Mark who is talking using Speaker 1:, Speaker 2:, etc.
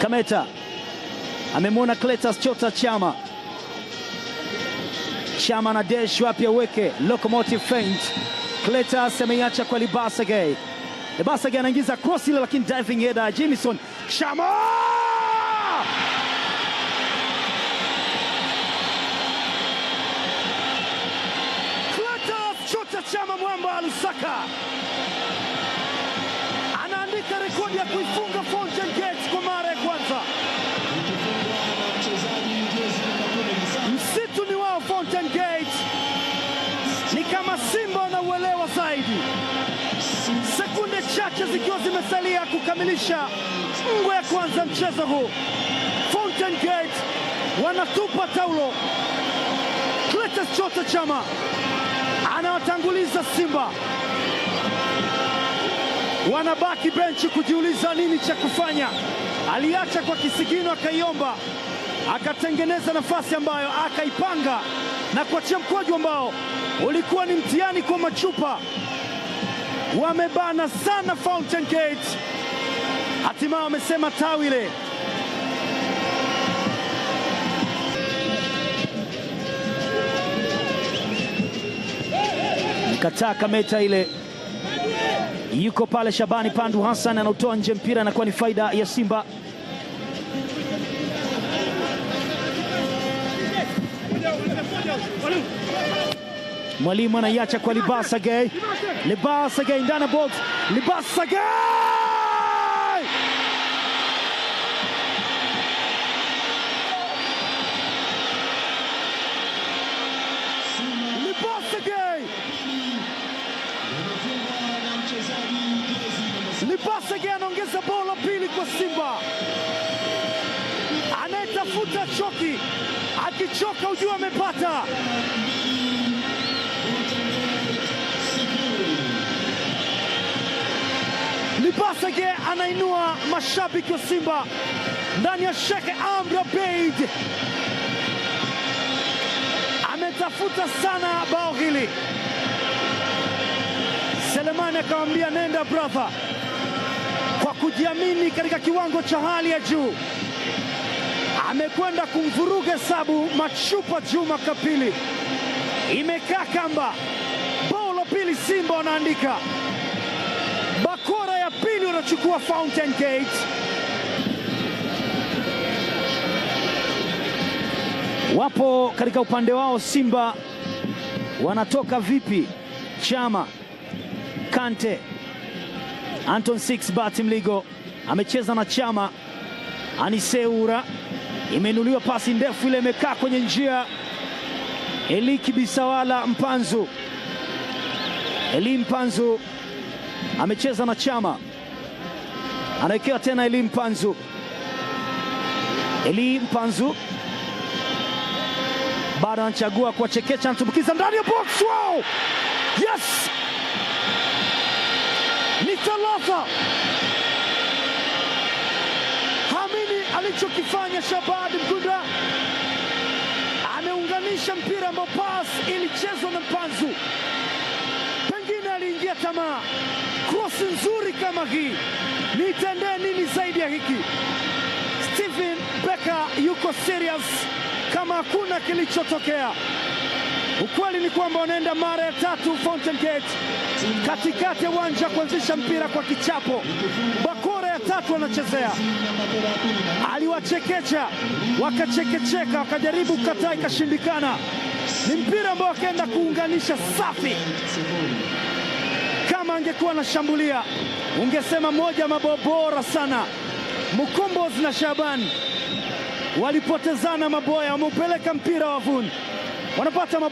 Speaker 1: Kameta amemwona Clatous Chota Chama. Chama na dash wapi aweke locomotive feint. Clatous ameiacha kwa Libasage. Libasage anaingiza cross ile, lakini diving header Jamison Chama. Clatous Chota Chama mwamba Alusaka anaandika rekodi ya kuifunga Fountain Gate kwa mara ya kwanza. Msitu ni wao Fountain Gate, ni kama Simba wanauelewa zaidi. Sekunde chache zikiwa zimesalia kukamilisha ngwe ya kwanza mchezo huu, Fountain Gate wanatupa taulo. Clatous Chota Chama anawatanguliza Simba, wanabaki benchi kujiuliza nini cha kufanya. Aliacha kwa kisigino, akaiomba, akatengeneza nafasi ambayo akaipanga na kuachia mkwaju ambao ulikuwa ni mtihani kwa machupa. Wamebana sana Fountain Gate, hatimaye wamesema tawile. Kataa Kameta ile, yuko pale Shabani Pandu Hassan anautoa nje mpira, na kwa ni faida ya Simba. Mwalimu anaiacha kwa Libasage. Libasage ndani box. Libasage! Libasage! Libasage anaongeza bao la pili kwa Simba. Anayetafuta choki, akichoka ujua amepata. Libasage anainua mashabiki wa Simba ndani ya Sheikh Amri Abeid. Ametafuta sana bao hili. Selemani akamwambia nenda brother, kwa kujiamini katika kiwango cha hali ya juu. Amekwenda kumvuruga hesabu machupa Juma Kapili. Imekaa kamba. Bao la pili Simba wanaandika. Bakora ya pili wanachukua Fountain Gate. Wapo katika upande wao Simba, wanatoka vipi? Chama, Kante, Anton Six Bati Mligo amecheza na Chama. Aniseura imenuliwa, pasi ndefu ile imekaa kwenye njia. Eliki Bisawala Mpanzu. Eli Mpanzu amecheza na Chama, anawekewa tena Eli Mpanzu. Eli Mpanzu bado anachagua kwa chekecha, anatumbukiza ndani ya box. Wow! Yes! Ni thalatha. Hamini alichokifanya Shabad Mgunda. Ameunganisha mpira ambao pass ilichezwa na Mpanzu. Pengine aliingia tamaa. Cross nzuri kama hii, nitendee nini zaidi ya hiki? Steven Becker yuko serious kama hakuna kilichotokea. Ukweli ni kwamba wanaenda mara ya tatu Fountain Gate katikati ya uwanja kuanzisha mpira kwa kichapo. Bakora ya tatu wanachezea. Aliwachekecha, wakachekecheka, wakajaribu kukataa, ikashindikana. Ni mpira ambao wakaenda kuunganisha safi. Kama angekuwa anashambulia ungesema moja mabao bora sana. Mukombozi na Shabani walipotezana maboya, wameupeleka mpira wavuni, wanapata mabao.